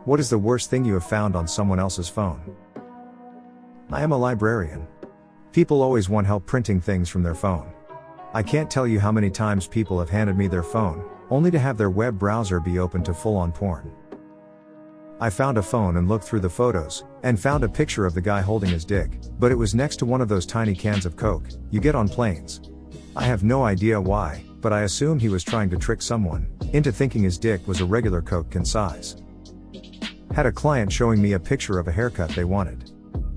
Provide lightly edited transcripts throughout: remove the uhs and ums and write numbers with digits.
What is the worst thing you have found on someone else's phone? I am a librarian. People always want help printing things from their phone. I can't tell you how many times people have handed me their phone, only to have their web browser be open to full-on porn. I found a phone and looked through the photos, and found a picture of the guy holding his dick, but it was next to one of those tiny cans of Coke you get on planes. I have no idea why, but I assume he was trying to trick someone into thinking his dick was a regular Coke can size. Had a client showing me a picture of a haircut they wanted.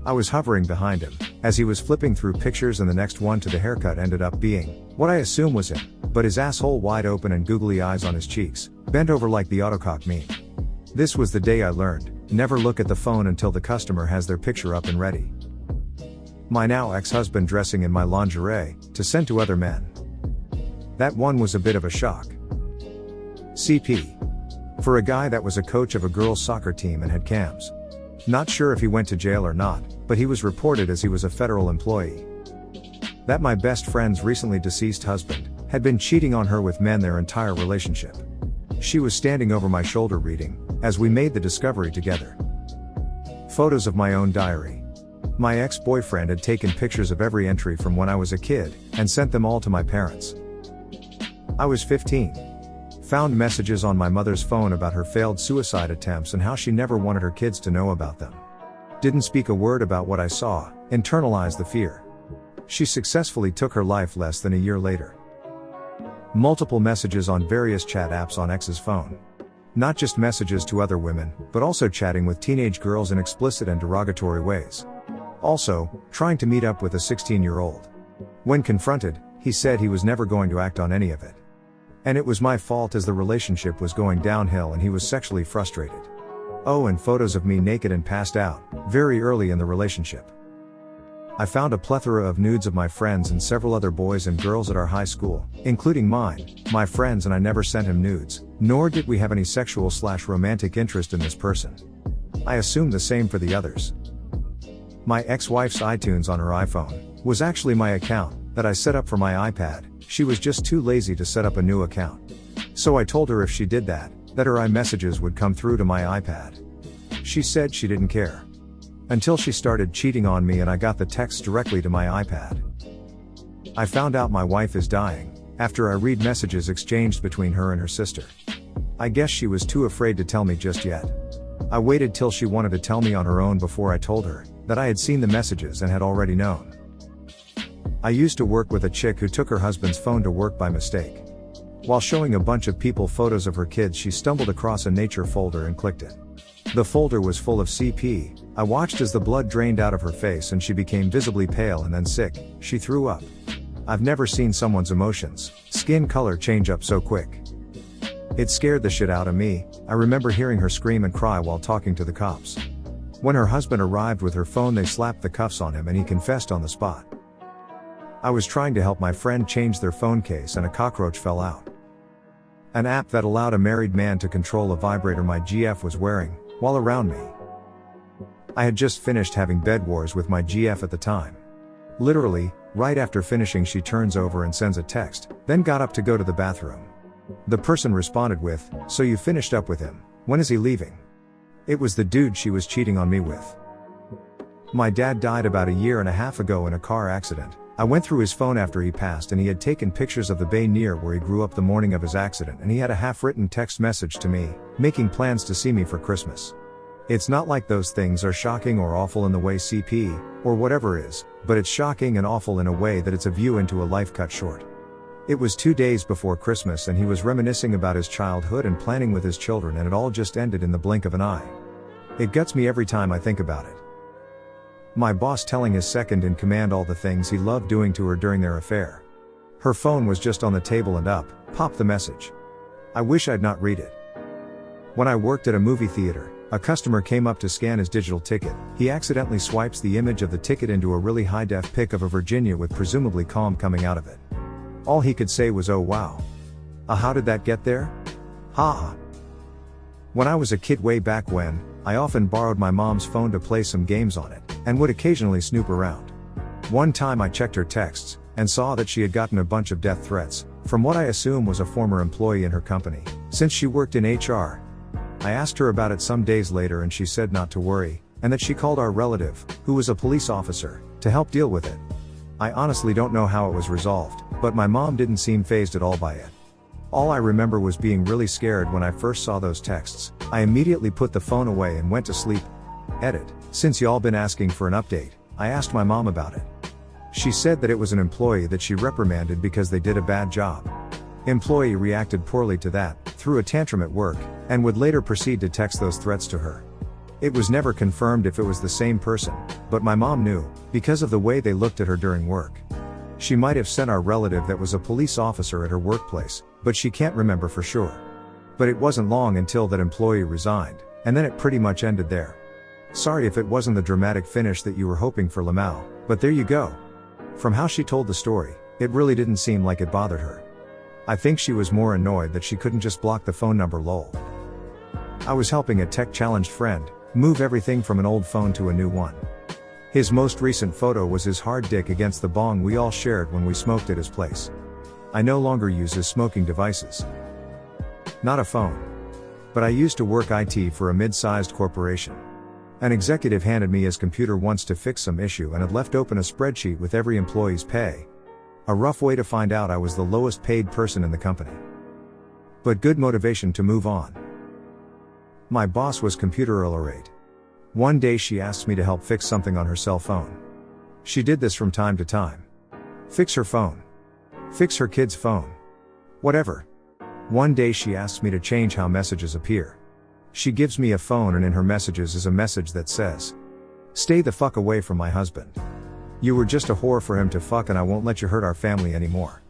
I was hovering behind him, as he was flipping through pictures, and the next one to the haircut ended up being what I assume was him, but his asshole wide open and googly eyes on his cheeks, bent over like the autocock meme. This was the day I learned, never look at the phone until the customer has their picture up and ready. My now ex-husband dressing in my lingerie, to send to other men. That one was a bit of a shock. CP. For a guy that was a coach of a girls' soccer team and had cams. Not sure if he went to jail or not, but he was reported as he was a federal employee. That my best friend's recently deceased husband had been cheating on her with men their entire relationship. She was standing over my shoulder reading, as we made the discovery together. Photos of my own diary. My ex-boyfriend had taken pictures of every entry from when I was a kid, and sent them all to my parents. I was 15. Found messages on my mother's phone about her failed suicide attempts and how she never wanted her kids to know about them. Didn't speak a word about what I saw, internalized the fear. She successfully took her life less than a year later. Multiple messages on various chat apps on ex's phone. Not just messages to other women, but also chatting with teenage girls in explicit and derogatory ways. Also, trying to meet up with a 16-year-old. When confronted, he said he was never going to act on any of it. And it was my fault as the relationship was going downhill and he was sexually frustrated. Oh, and photos of me naked and passed out, very early in the relationship. I found a plethora of nudes of my friends and several other boys and girls at our high school, including my friends, and I never sent him nudes, nor did we have any sexual/romantic interest in this person. I assume the same for the others. My ex-wife's iTunes on her iPhone was actually my account that I set up for my iPad. She was just too lazy to set up a new account. So I told her if she did that her iMessages would come through to my iPad. She said she didn't care. Until she started cheating on me and I got the texts directly to my iPad. I found out my wife is dying after I read messages exchanged between her and her sister. I guess she was too afraid to tell me just yet. I waited till she wanted to tell me on her own before I told her that I had seen the messages and had already known. I used to work with a chick who took her husband's phone to work by mistake. While showing a bunch of people photos of her kids, she stumbled across a nature folder and clicked it. The folder was full of CP. I watched as the blood drained out of her face and she became visibly pale and then sick. She threw up. I've never seen someone's emotions, skin color change up so quick. It scared the shit out of me. I remember hearing her scream and cry while talking to the cops. When her husband arrived with her phone, they slapped the cuffs on him and he confessed on the spot. I was trying to help my friend change their phone case and a cockroach fell out. An app that allowed a married man to control a vibrator my GF was wearing while around me. I had just finished having bed wars with my GF at the time. Literally, right after finishing, she turns over and sends a text, then got up to go to the bathroom. The person responded with, "So you finished up with him, when is he leaving?" It was the dude she was cheating on me with. My dad died about a year and a half ago in a car accident. I went through his phone after he passed and he had taken pictures of the bay near where he grew up the morning of his accident, and he had a half-written text message to me, making plans to see me for Christmas. It's not like those things are shocking or awful in the way CP, or whatever is, but it's shocking and awful in a way that it's a view into a life cut short. It was 2 days before Christmas and he was reminiscing about his childhood and planning with his children, and it all just ended in the blink of an eye. It guts me every time I think about it. My boss telling his second in command all the things he loved doing to her during their affair. Her phone was just on the table and up popped the message. I wish I'd not read it. When I worked at a movie theater, a customer came up to scan his digital ticket. He accidentally swipes the image of the ticket into a really high-def pic of a Virginia with presumably calm coming out of it. All he could say was, "Oh wow. How did that get there? Ha." When I was a kid way back when, I often borrowed my mom's phone to play some games on it, and would occasionally snoop around. One time I checked her texts, and saw that she had gotten a bunch of death threats, from what I assume was a former employee in her company, since she worked in HR. I asked her about it some days later and she said not to worry, and that she called our relative, who was a police officer, to help deal with it. I honestly don't know how it was resolved, but my mom didn't seem fazed at all by it. All I remember was being really scared when I first saw those texts. I immediately put the phone away and went to sleep. Edit. Since y'all been asking for an update, I asked my mom about it. She said that it was an employee that she reprimanded because they did a bad job. Employee reacted poorly to that, threw a tantrum at work, and would later proceed to text those threats to her. It was never confirmed if it was the same person, but my mom knew, because of the way they looked at her during work. She might have sent our relative that was a police officer at her workplace, but she can't remember for sure. But it wasn't long until that employee resigned, and then it pretty much ended there. Sorry if it wasn't the dramatic finish that you were hoping for, Lamau, but there you go. From how she told the story, it really didn't seem like it bothered her. I think she was more annoyed that she couldn't just block the phone number, lol. I was helping a tech-challenged friend move everything from an old phone to a new one. His most recent photo was his hard dick against the bong we all shared when we smoked at his place. I no longer use his smoking devices. Not a phone. But I used to work IT for a mid-sized corporation. An executive handed me his computer once to fix some issue and had left open a spreadsheet with every employee's pay. A rough way to find out I was the lowest paid person in the company. But good motivation to move on. My boss was computer illiterate. One day she asked me to help fix something on her cell phone. She did this from time to time. Fix her phone. Fix her kid's phone. Whatever. One day she asks me to change how messages appear. She gives me a phone and in her messages is a message that says, "Stay the fuck away from my husband. You were just a whore for him to fuck and I won't let you hurt our family anymore."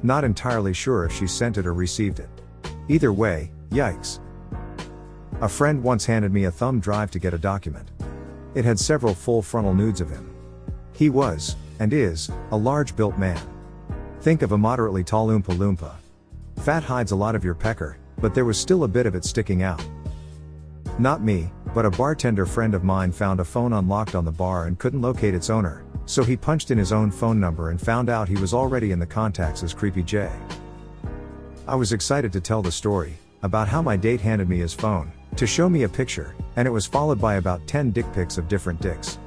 Not entirely sure if she sent it or received it. Either way, yikes. A friend once handed me a thumb drive to get a document. It had several full frontal nudes of him. He was, and is, a large-built man. Think of a moderately tall Oompa Loompa. Fat hides a lot of your pecker, but there was still a bit of it sticking out. Not me, but a bartender friend of mine found a phone unlocked on the bar and couldn't locate its owner, so he punched in his own phone number and found out he was already in the contacts as Creepy J. I was excited to tell the story, about how my date handed me his phone, to show me a picture, and it was followed by about 10 dick pics of different dicks.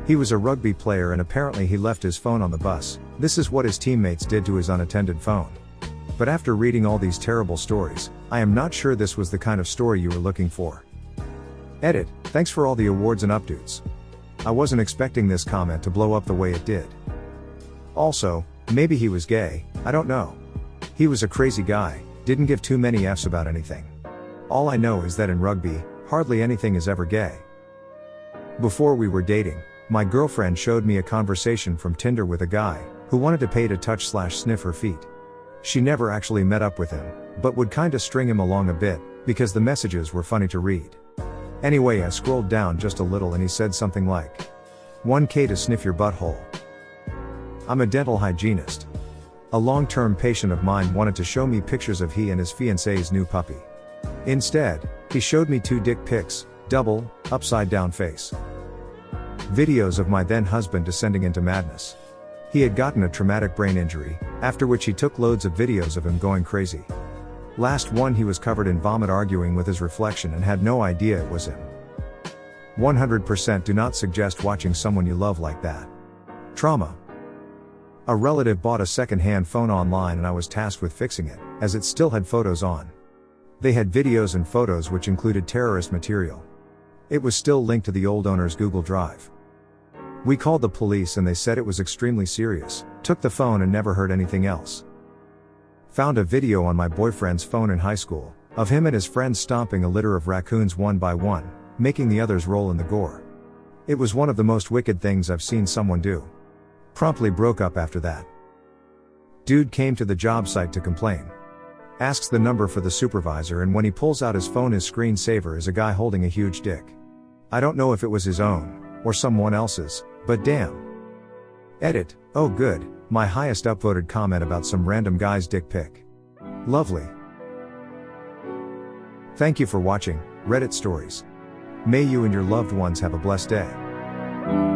He was a rugby player and apparently he left his phone on the bus. This is what his teammates did to his unattended phone. But after reading all these terrible stories, I am not sure this was the kind of story you were looking for. Edit. Thanks for all the awards and updates. I wasn't expecting this comment to blow up the way it did. Also, maybe he was gay, I don't know. He was a crazy guy, didn't give too many F's about anything. All I know is that in rugby, hardly anything is ever gay. Before we were dating, my girlfriend showed me a conversation from Tinder with a guy who wanted to pay to touch/sniff her feet. She never actually met up with him, but would kinda string him along a bit, because the messages were funny to read. Anyway, I scrolled down just a little and he said something like, "1K to sniff your butthole." I'm a dental hygienist. A long-term patient of mine wanted to show me pictures of he and his fiancée's new puppy. Instead, he showed me 2 dick pics, double, upside-down face. Videos of my then husband descending into madness. He had gotten a traumatic brain injury, after which he took loads of videos of him going crazy. Last one, he was covered in vomit arguing with his reflection and had no idea it was him. 100% do not suggest watching someone you love like that. Trauma. A relative bought a second-hand phone online and I was tasked with fixing it, as it still had photos on. They had videos and photos which included terrorist material. It was still linked to the old owner's Google Drive. We called the police and they said it was extremely serious, took the phone and never heard anything else. Found a video on my boyfriend's phone in high school, of him and his friends stomping a litter of raccoons one by one, making the others roll in the gore. It was one of the most wicked things I've seen someone do. Promptly broke up after that. Dude came to the job site to complain. Asks the number for the supervisor and when he pulls out his phone his screensaver is a guy holding a huge dick. I don't know if it was his own, or someone else's, but damn. Edit. Oh good, my highest upvoted comment about some random guy's dick pic. Lovely. Thank you for watching, Reddit Stories. May you and your loved ones have a blessed day.